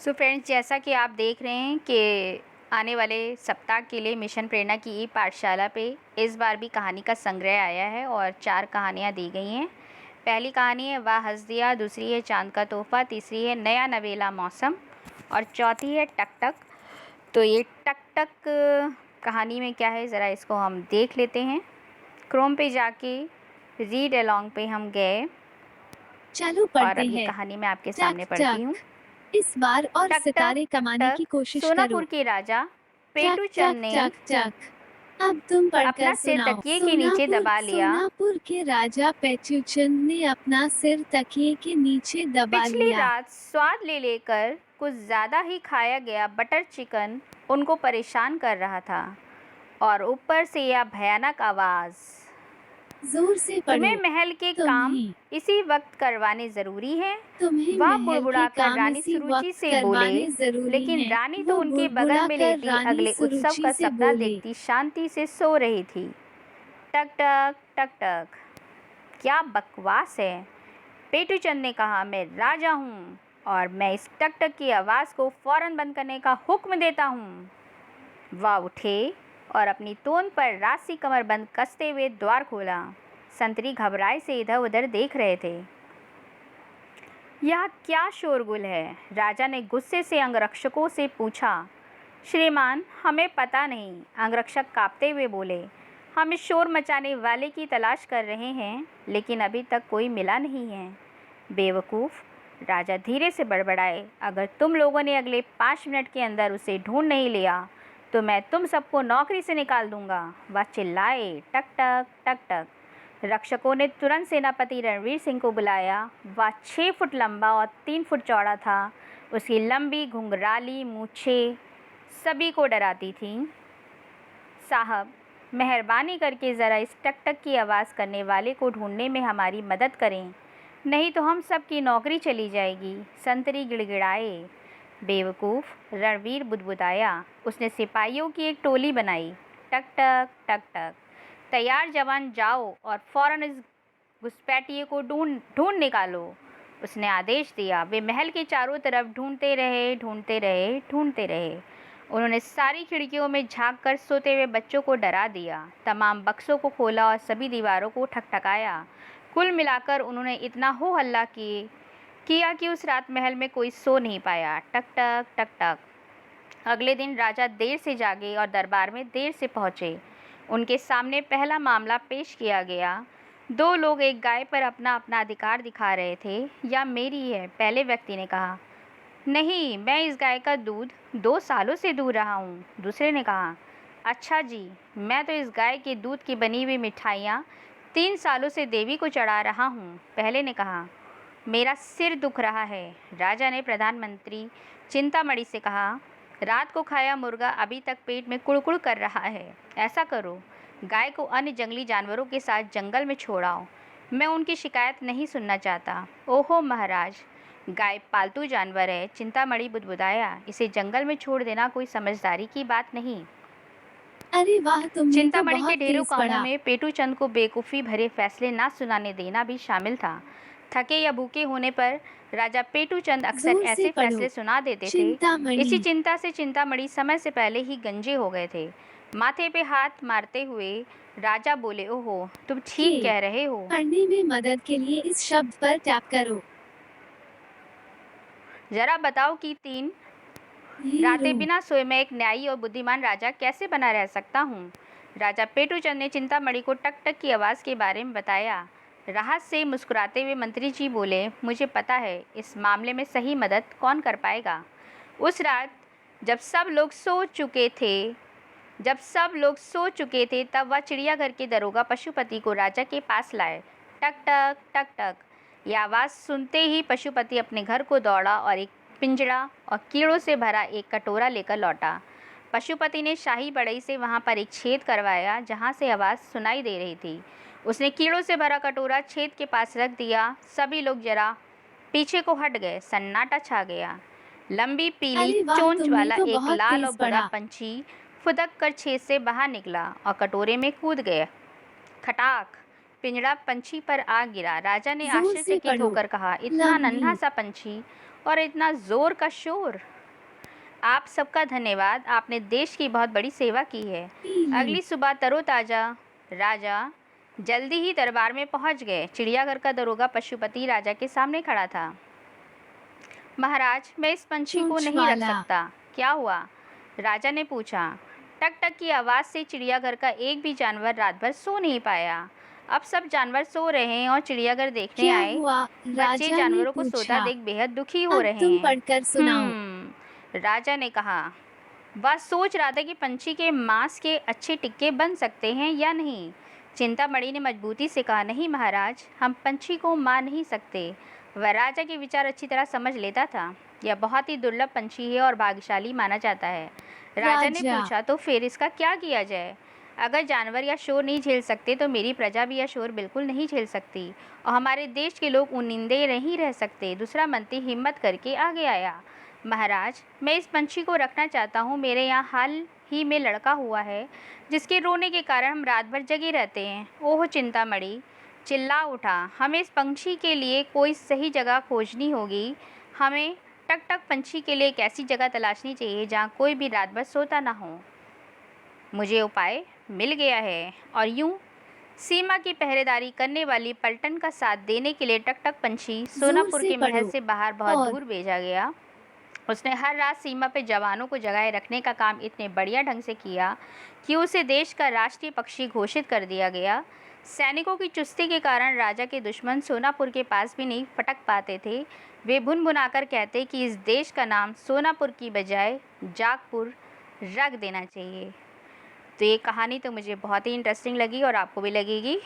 So friends, जैसा कि आप देख रहे हैं कि आने वाले सप्ताह के लिए मिशन प्रेरणा की ई पाठशाला पे इस बार भी कहानी का संग्रह आया है और 4 कहानियाँ दी गई हैं। पहली कहानी है वाह हंस दिया, दूसरी है चाँद का तोहफ़ा, तीसरी है नया नवेला मौसम और चौथी है टक टक। तो ये टक टक कहानी में क्या है, ज़रा इसको हम देख लेते हैं। क्रोम पे जाके रीड अलोंग पे हम गए चलो और पढ़ते अब ये हैं। कहानी मैं आपके टक सामने पढ़ती हूँ। टक। इस बार और टक टक सितारे टक कमाने टक, की कोशिश करो। सोनापुर के राजा टक पेटू टक चंद ने टक टक। अब तुम पढ़कर अपना सिर सुनाओ। तकिए के नीचे दबा लिया। सोनापुर के राजा पेचूचंद ने अपना सिर तकिए के नीचे दबा पिछली लिया। रात स्वाद ले लेकर कुछ ज़्यादा ही खाया गया बटर चिकन उनको परेशान कर रहा था और ऊपर से यह भयानक आवाज़, जोर से तुम्हें पढ़ो। महल के काम तुम्हें इसी वक्त करवाने ज़रूरी हैं। तुम्हें वह महल के बुड़बुड़ाकर काम रानी इसी सुरुचि वक्त से बोले, करवाने जरूरी लेकिन हैं। रानी तो वो उनके बगल बुड़बुड़ा में कर लेटी रानी अगले उत्सव सुरुचि का से सपना बोले। देखती शांति से सो रही थी। टक टक टक टक, क्या बकवास है, पेटू चंद ने कहा। मैं राजा हूँ और मैं इस टक टक की आवाज़ को फौरन बंद करने का हुक्म देता हूँ। वह उठे और अपनी तोन पर राशि कमरबंद कसते हुए द्वार खोला। संतरी घबराए से इधर उधर देख रहे थे। यह क्या शोरगुल है? राजा ने गुस्से से अंगरक्षकों से पूछा। श्रीमान, हमें पता नहीं, अंगरक्षक कांपते हुए बोले। हम इस शोर मचाने वाले की तलाश कर रहे हैं, लेकिन अभी तक कोई मिला नहीं है। बेवकूफ़, राजा धीरे से बड़बड़ाए, अगर तुम लोगों ने अगले 5 मिनट के अंदर उसे ढूंढ नहीं लिया तो मैं तुम सबको नौकरी से निकाल दूंगा। वह चिल्लाए। टक टक टक टक। रक्षकों ने तुरंत सेनापति रणवीर सिंह को बुलाया। वह 6 फुट लंबा और 3 फुट चौड़ा था। उसकी लंबी घुंघराली मूछें सभी को डराती थीं। साहब, मेहरबानी करके ज़रा इस टक टक की आवाज़ करने वाले को ढूंढने में हमारी मदद करें, नहीं तो हम सब की नौकरी चली जाएगी। संतरी गिड़गिड़ाए। बेवकूफ़, रणवीर बुदबुदाया। उसने सिपाहियों की एक टोली बनाई। टक टक टक टक। तैयार जवान, जाओ और फौरन इस घुसपैठिए को ढूंढ निकालो, उसने आदेश दिया। वे महल के चारों तरफ ढूंढते रहे, ढूंढते रहे, ढूंढते रहे। उन्होंने सारी खिड़कियों में झांककर सोते हुए बच्चों को डरा दिया, तमाम बक्सों को खोला और सभी दीवारों को ठकठकाया। कुल मिलाकर उन्होंने इतना हो हल्ला किया कि उस रात महल में कोई सो नहीं पाया। टक टक टक टक। अगले दिन राजा देर से जागे और दरबार में देर से पहुंचे। उनके सामने पहला मामला पेश किया गया। 2 लोग एक गाय पर अपना अपना अधिकार दिखा रहे थे। यह मेरी है, पहले व्यक्ति ने कहा। नहीं, मैं इस गाय का दूध 2 सालों से दूह रहा हूँ, दूसरे ने कहा। अच्छा जी, मैं तो इस गाय के दूध की बनी हुई मिठाइयाँ 3 सालों से देवी को चढ़ा रहा हूँ, पहले ने कहा। मेरा सिर दुख रहा है, राजा ने प्रधानमंत्री चिंतामणि से कहा। रात को खाया मुर्गा अभी तक पेट में कुड़कुड़ कर रहा है। ऐसा करो, गाय को अन्य जंगली जानवरों के साथ जंगल में छोड़ाओ। मैं उनकी शिकायत नहीं सुनना चाहता। ओहो महाराज, गाय पालतू जानवर है, चिंतामणि बुदबुदाया। इसे जंगल में छोड़ देना कोई समझदारी की बात नहीं। अरे वाह, तुमने तो चिंतामणि के बहुत ढेरों तेज कामों पढ़ा। में पेटू चंद को बेवकूफ़ी भरे फैसले ना सुनाने देना भी शामिल था। थके या भूखे होने पर राजा पेटू चंद अक्सर जोर से ऐसे पढ़ो। फैसले सुना देते थे। इसी चिंतामणि। चिंता से चिंतामणि समय से पहले ही गंजे हो गए थे। माथे पे हाथ मारते हुए राजा बोले, ओहो, तुम ठीक के कह रहे हो। पढ़ने में मदद के लिए इस शब्द पर टैप करो। जरा बताओ कि 3 हीरो। रातें बिना सोए मैं एक न्यायी और बुद्धिमान राजा कैसे बना रह सकता हूँ। राजा पेटू चंद ने चिंतामणि को टक टक की आवाज़ के बारे में बताया। राहत से मुस्कुराते हुए मंत्री जी बोले, मुझे पता है इस मामले में सही मदद कौन कर पाएगा। उस रात जब सब लोग सो चुके थे तब वह चिड़ियाघर के दरोगा पशुपति को राजा के पास लाए। टक टक टक टक। यह आवाज़ सुनते ही पशुपति अपने घर को दौड़ा और एक पिंजड़ा और कीड़ों से भरा एक कटोरा लेकर लौटा। पशुपति ने शाही बढ़ई से वहां पर एक छेद करवाया जहां से आवाज़ सुनाई दे रही थी। उसने कीड़ों से भरा कटोरा छेद के पास रख दिया। सभी लोग जरा पीछे को हट गए। सन्नाटा छा गया। लंबी पीली अरे वाह, चोंच तुमने वाला तो एक बहुत लाल और तेज भूरा पढ़ा। पंछी फुदक कर छेद से बाहर निकला और कटोरे में कूद गया। खटाक, पिंजड़ा पंछी पर आ गिरा। राजा ने जोर से आश्चर्यचकित पढ़ो। होकर कहा, इतना लंबी। नन्हा सा पंछी और इतना जोर का शोर। आप सबका धन्यवाद, आपने देश की बहुत बड़ी सेवा की है। फीलिंग अगली सुबह तरोताज़ा राजा जल्दी ही दरबार में पहुंच गए। चिड़ियाघर का दरोगा पशुपति राजा के सामने खड़ा था। महाराज, मैं इस पंछी को चोंच नहीं रख वाला सकता। क्या हुआ? राजा ने पूछा। टक टक की आवाज़ से चिड़ियाघर का एक भी जानवर रात भर सो नहीं पाया। अब सब जानवर सो रहे हैं और चिड़ियाघर देखने क्या आए हुआ? बच्चे राजा ने जानवरों को सोता पूछा। देख बेहद दुखी हो अब रहे तुम हैं। पढ़कर सुनाओ। राजा ने कहा। वह सोच रहा था कि पंछी के मांस के अच्छे टिक्के बन सकते हैं या नहीं। चिंतामणि ने मजबूती से कहा, नहीं महाराज, हम पंछी को मार नहीं सकते। वह राजा के विचार अच्छी तरह समझ लेता था। यह बहुत ही दुर्लभ पंछी है और भाग्यशाली माना जाता है। राजा ने राजा पूछा, तो फिर इसका क्या किया जाए? अगर जानवर या शोर नहीं झेल सकते तो मेरी प्रजा भी यह शोर बिल्कुल नहीं झेल सकती और हमारे देश के लोग उन्नींदे नहीं रह सकते। दूसरा मंत्री हिम्मत करके आगे आया। महाराज, मैं इस पंछी को रखना चाहता हूँ। मेरे यहाँ हाल ही में लड़का हुआ है जिसके रोने के कारण हम रात भर जगे रहते हैं। ओह चिंतामणि चिल्ला उठा, हमें इस पंछी के लिए कोई सही जगह खोजनी होगी। हमें टक टक पंछी के लिए एक ऐसी जगह तलाशनी चाहिए जहाँ कोई भी रात भर सोता ना हो। मुझे उपाय मिल गया है। और यूं सीमा की पहरेदारी करने वाली पलटन का साथ देने के लिए टक टक पंछी जोर सोनापुर से के महल पढ़ो। से बाहर बहुत और दूर भेजा गया। उसने हर रात सीमा पे जवानों को जगाए रखने का काम इतने बढ़िया ढंग से किया कि उसे देश का राष्ट्रीय पक्षी घोषित कर दिया गया। सैनिकों की चुस्ती के कारण राजा के दुश्मन सोनापुर के पास भी नहीं फटक पाते थे। वे भुनभुनाकर कहते कि इस देश का नाम सोनापुर की बजाय जागपुर रख देना चाहिए। तो ये कहानी तो मुझे बहुत ही इंटरेस्टिंग लगी और आपको भी लगेगी।